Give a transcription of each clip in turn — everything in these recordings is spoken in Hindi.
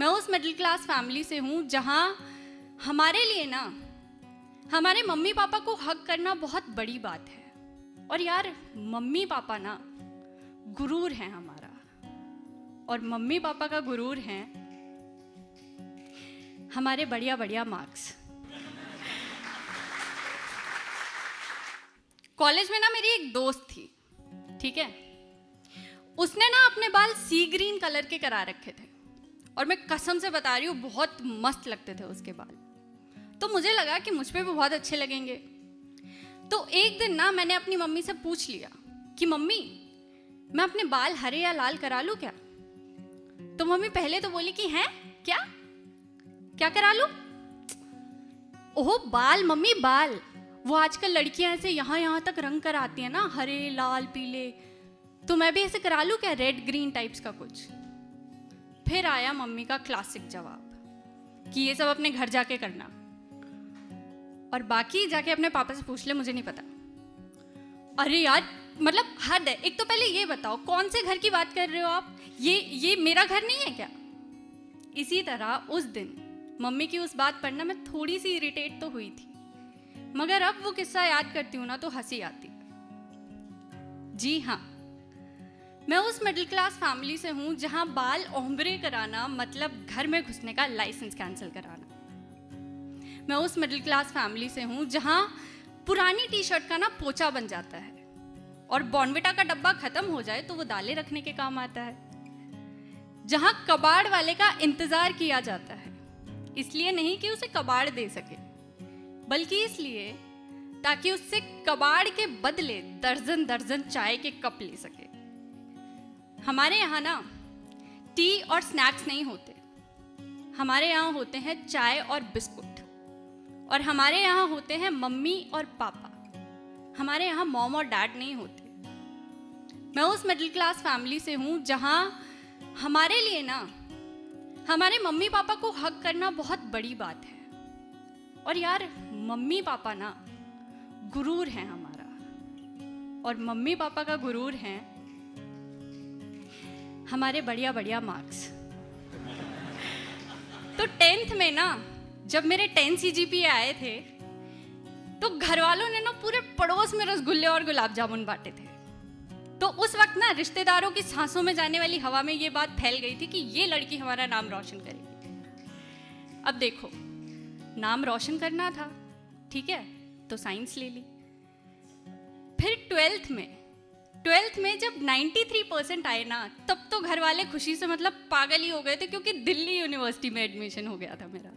मैं उस मिडिल क्लास फैमिली से हूँ जहाँ हमारे लिए ना हमारे मम्मी पापा को हक करना बहुत बड़ी बात है। और यार मम्मी पापा ना गुरूर है हमारा, और मम्मी पापा का गुरूर है हमारे बढ़िया बढ़िया मार्क्स। कॉलेज में ना मेरी एक दोस्त थी, ठीक है, उसने ना अपने बाल सी ग्रीन कलर के करा रखे थे और मैं कसम से बता रही हूँ बहुत मस्त लगते थे उसके बाल। तो मुझे लगा कि मुझ पे भी बहुत अच्छे लगेंगे। तो एक दिन ना मैंने अपनी मम्मी से पूछ लिया कि मम्मी मैं अपने बाल हरे या लाल करा लूँ क्या? तो मम्मी पहले तो बोली कि हैं क्या क्या करा लूँ? ओह बाल मम्मी बाल, वो आजकल लड़कियां ऐसे यहाँ तक रंग कराती हैं ना, हरे लाल पीले, तो मैं भी ऐसे करा लूँ क्या, रेड ग्रीन टाइप्स का कुछ? फिर आया मम्मी का क्लासिक जवाब कि ये सब अपने घर जाके करना और बाकी जाके अपने पापा से पूछ ले, मुझे नहीं पता। अरे यार मतलब हद है। एक तो पहले ये बताओ कौन से घर की बात कर रहे हो आप? ये मेरा घर नहीं है क्या? इसी तरह उस दिन मम्मी की उस बात पर ना मैं थोड़ी सी इरिटेट तो हुई थी, मगर अब वो किस्सा याद करती हूँ ना तो हंसी आती। जी हाँ, मैं उस मिडिल क्लास फैमिली से हूँ जहाँ बाल ओम्ब्रे कराना मतलब घर में घुसने का लाइसेंस कैंसिल कराना। मैं उस मिडिल क्लास फैमिली से हूँ जहाँ पुरानी टी शर्ट का ना पोचा बन जाता है और बॉर्नविटा का डब्बा खत्म हो जाए तो वो दालें रखने के काम आता है। जहाँ कबाड़ वाले का इंतजार किया जाता है, इसलिए नहीं कि उसे कबाड़ दे सके, बल्कि इसलिए ताकि उससे कबाड़ के बदले दर्जन दर्जन चाय के कप ले सके। हमारे यहाँ ना टी और स्नैक्स नहीं होते, हमारे यहाँ होते हैं चाय और बिस्कुट। और हमारे यहाँ होते हैं मम्मी और पापा, हमारे यहाँ मॉम और डैड नहीं होते। मैं उस मिडिल क्लास फैमिली से हूँ जहाँ हमारे लिए ना हमारे मम्मी पापा को हक करना बहुत बड़ी बात है। और यार मम्मी पापा ना गुरूर है हमारा, और मम्मी पापा का गुरूर है हमारे बढ़िया बढ़िया मार्क्स। तो 10th में ना जब मेरे 10 CGPA आए थे तो घर वालों ने ना पूरे पड़ोस में रसगुल्ले और गुलाब जामुन बांटे थे। तो उस वक्त ना रिश्तेदारों की सांसों में जाने वाली हवा में ये बात फैल गई थी कि ये लड़की हमारा नाम रोशन करेगी। अब देखो, नाम रोशन करना था, ठीक है, तो साइंस ले ली। फिर 12th में जब 93% आए ना, तब तो घर वाले खुशी से मतलब पागल ही हो गए थे, क्योंकि दिल्ली यूनिवर्सिटी में एडमिशन हो गया था मेरा।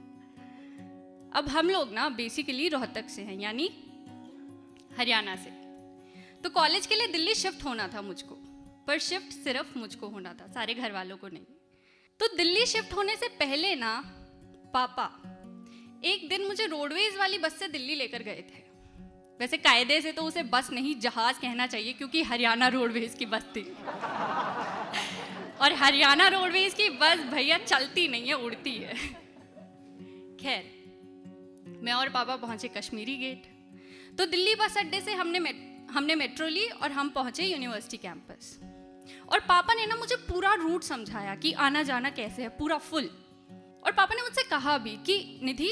अब हम लोग ना बेसिकली रोहतक से हैं, यानी हरियाणा से। तो कॉलेज के लिए दिल्ली शिफ्ट होना था मुझको, पर शिफ्ट सिर्फ मुझको होना था, सारे घर वालों को नहीं। तो दिल्ली शिफ्ट होने से पहले ना पापा एक दिन मुझे रोडवेज वाली बस से दिल्ली लेकर गए थे। वैसे कायदे से तो उसे बस नहीं जहाज कहना चाहिए, क्योंकि हरियाणा रोडवेज की बस थी। और हरियाणा रोडवेज की बस भैया चलती नहीं है, उड़ती है। खैर, मैं और पापा पहुंचे कश्मीरी गेट। तो दिल्ली बस अड्डे से हमने मेट्रो ली और हम पहुंचे यूनिवर्सिटी कैंपस। और पापा ने ना मुझे पूरा रूट समझाया कि आना जाना कैसे है, पूरा फुल। और पापा ने मुझसे कहा भी कि निधि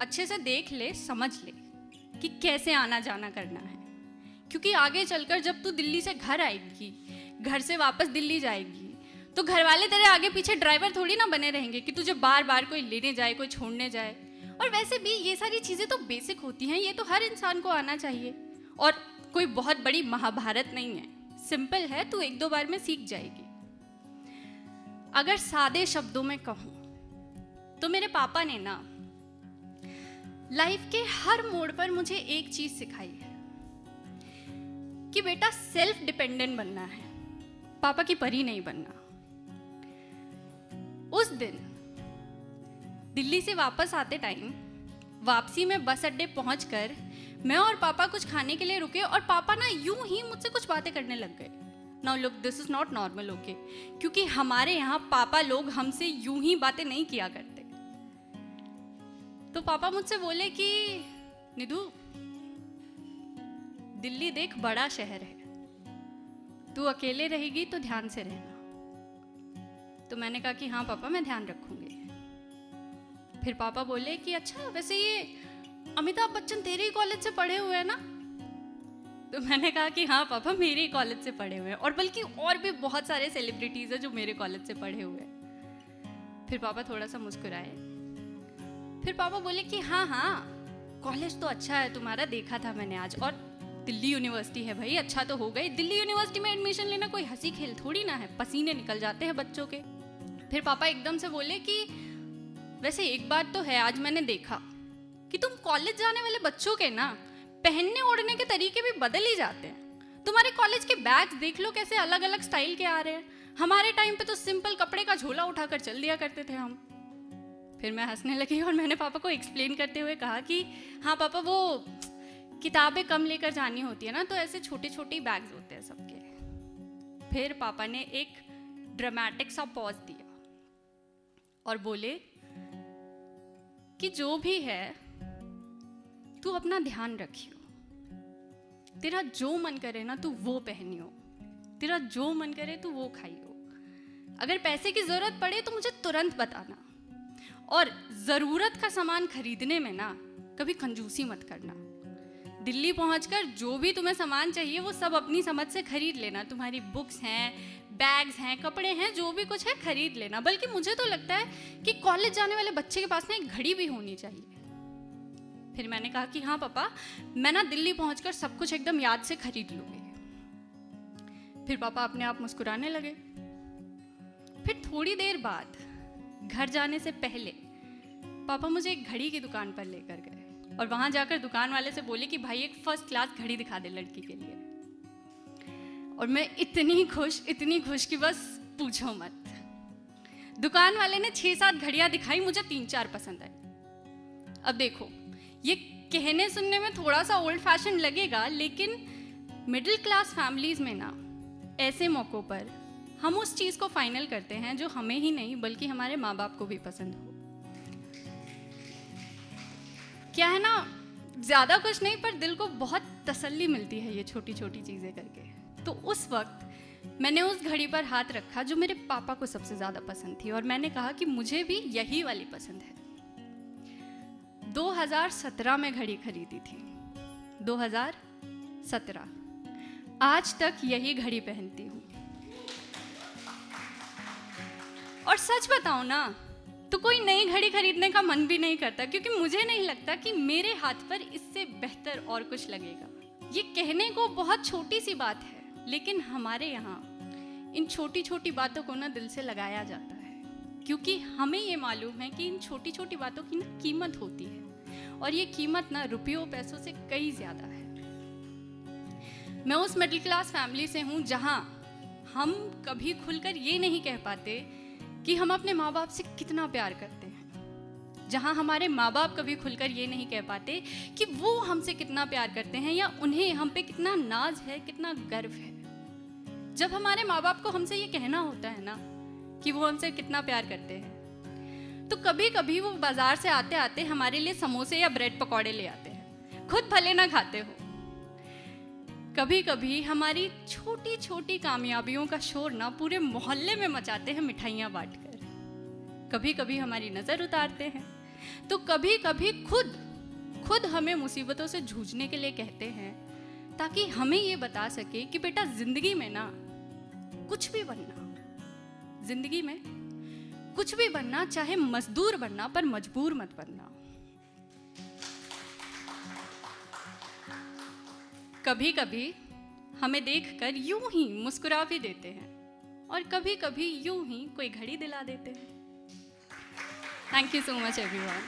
अच्छे से देख ले, समझ ले कि कैसे आना जाना करना है, क्योंकि आगे चलकर जब तू दिल्ली से घर आएगी, घर से वापस दिल्ली जाएगी, तो घर वाले तेरे आगे पीछे ड्राइवर थोड़ी ना बने रहेंगे कि तुझे बार बार कोई लेने जाए, कोई छोड़ने जाए। और वैसे भी ये सारी चीज़ें तो बेसिक होती हैं, ये तो हर इंसान को आना चाहिए, और कोई बहुत बड़ी महाभारत नहीं है, सिंपल है, तू 1-2 बार में सीख जाएगी। अगर सादे शब्दों में कहूँ तो मेरे पापा ने ना लाइफ के हर मोड़ पर मुझे एक चीज सिखाई है कि बेटा सेल्फ डिपेंडेंट बनना है, पापा की परी नहीं बनना। उस दिन दिल्ली से वापस आते टाइम वापसी में बस अड्डे पहुंचकर मैं और पापा कुछ खाने के लिए रुके, और पापा ना यूं ही मुझसे कुछ बातें करने लग गए। Now look, this is not normal, okay, क्योंकि हमारे यहाँ पापा लोग हमसे यूं ही बातें नहीं किया करते। तो पापा मुझसे बोले कि निधु, दिल्ली देख बड़ा शहर है, तू अकेले रहेगी तो ध्यान से रहना। तो मैंने कहा कि हाँ पापा, मैं ध्यान रखूंगी। फिर पापा बोले कि अच्छा वैसे ये अमिताभ बच्चन तेरे ही कॉलेज से पढ़े हुए हैं ना? तो मैंने कहा कि हाँ पापा मेरे ही कॉलेज से पढ़े हुए हैं, और बल्कि और भी बहुत सारे सेलिब्रिटीज़ हैं जो मेरे कॉलेज से पढ़े हुए हैं। फिर पापा थोड़ा सा मुस्कुराए। फिर पापा बोले कि हाँ हाँ कॉलेज तो अच्छा है तुम्हारा, देखा था मैंने आज, और दिल्ली यूनिवर्सिटी है भाई, अच्छा तो हो गई। दिल्ली यूनिवर्सिटी में एडमिशन लेना कोई हंसी खेल थोड़ी ना है, पसीने निकल जाते हैं बच्चों के। फिर पापा एकदम से बोले कि वैसे एक बात तो है, आज मैंने देखा कि तुम कॉलेज जाने वाले बच्चों के ना पहनने ओढ़ने के तरीके भी बदल ही जाते हैं। तुम्हारे कॉलेज के बैग्स देख लो कैसे अलग अलग स्टाइल के आ रहे हैं। हमारे टाइम पे तो सिंपल कपड़े का झोला उठाकर चल दिया करते थे हम। फिर मैं हंसने लगी और मैंने पापा को एक्सप्लेन करते हुए कहा कि हाँ पापा वो किताबें कम लेकर जानी होती है ना, तो ऐसे छोटे छोटे बैग्स होते हैं सबके। फिर पापा ने एक ड्रामेटिक सा पॉज दिया और बोले कि जो भी है तू अपना ध्यान रखियो, तेरा जो मन करे ना तू वो पहनियो, तेरा जो मन करे तू वो खाइयो, अगर पैसे की जरूरत पड़े तो मुझे तुरंत बताना, और जरूरत का सामान खरीदने में ना कभी कंजूसी मत करना। दिल्ली पहुंचकर जो भी तुम्हें सामान चाहिए वो सब अपनी समझ से खरीद लेना। तुम्हारी बुक्स हैं, बैग्स हैं, कपड़े हैं, जो भी कुछ है खरीद लेना। बल्कि मुझे तो लगता है कि कॉलेज जाने वाले बच्चे के पास ना एक घड़ी भी होनी चाहिए। फिर मैंने कहा कि हाँ पापा मैं ना दिल्ली पहुंचकर सब कुछ एकदम याद से खरीद लूंगी। फिर पापा अपने आप मुस्कुराने लगे। फिर थोड़ी देर बाद घर जाने से पहले पापा मुझे एक घड़ी की दुकान पर लेकर गए और वहां जाकर दुकान वाले से बोले कि भाई एक फर्स्ट क्लास घड़ी दिखा दे लड़की के लिए। और मैं इतनी खुश कि बस पूछो मत। दुकान वाले ने 6-7 घड़ियां दिखाई, मुझे 3-4 पसंद आई। अब देखो ये कहने सुनने में थोड़ा सा ओल्ड फैशन लगेगा, लेकिन मिडिल क्लास फैमिलीज में ना ऐसे मौक़ों पर हम उस चीज़ को फाइनल करते हैं जो हमें ही नहीं बल्कि हमारे माँ बाप को भी पसंद हो। क्या है ना, ज़्यादा कुछ नहीं पर दिल को बहुत तसल्ली मिलती है ये छोटी छोटी चीज़ें करके। तो उस वक्त मैंने उस घड़ी पर हाथ रखा जो मेरे पापा को सबसे ज़्यादा पसंद थी, और मैंने कहा कि मुझे भी यही वाली पसंद है। 2017 में घड़ी खरीदी थी, 2017। आज तक यही घड़ी पहनती हूँ। और सच बताऊं ना तो कोई नई घड़ी खरीदने का मन भी नहीं करता, क्योंकि मुझे नहीं लगता कि मेरे हाथ पर इससे बेहतर और कुछ लगेगा। ये कहने को बहुत छोटी सी बात है, लेकिन हमारे यहाँ इन छोटी छोटी बातों को ना दिल से लगाया जाता है, क्योंकि हमें ये मालूम है कि इन छोटी छोटी बातों की ना कीमत होती है, और ये कीमत ना रुपयों पैसों से कई ज़्यादा है। मैं उस मिडिल क्लास फैमिली से हूँ जहाँ हम कभी खुलकर ये नहीं कह पाते कि हम अपने माँ बाप से कितना प्यार करते हैं, जहाँ हमारे माँ बाप कभी खुलकर ये नहीं कह पाते कि वो हमसे कितना प्यार करते हैं या उन्हें हम पे कितना नाज है, कितना गर्व है। जब हमारे माँ बाप को हमसे ये कहना होता है ना कि वो हमसे कितना प्यार करते हैं, तो कभी कभी वो बाजार से आते आते हमारे लिए समोसे या ब्रेड पकौड़े ले आते हैं, खुद भले ना खाते हो। कभी कभी हमारी छोटी छोटी कामयाबियों का शोर ना पूरे मोहल्ले में मचाते हैं मिठाइयाँ बांटकर। कभी कभी हमारी नज़र उतारते हैं, तो कभी कभी खुद हमें मुसीबतों से जूझने के लिए कहते हैं, ताकि हमें ये बता सके कि बेटा जिंदगी में ना कुछ भी बनना, जिंदगी में कुछ भी बनना, चाहे मजदूर बनना पर मजबूर मत बनना। कभी कभी हमें देखकर यूं ही मुस्कुरा भी देते हैं, और कभी कभी यूं ही कोई घड़ी दिला देते हैं। Thank you so much everyone.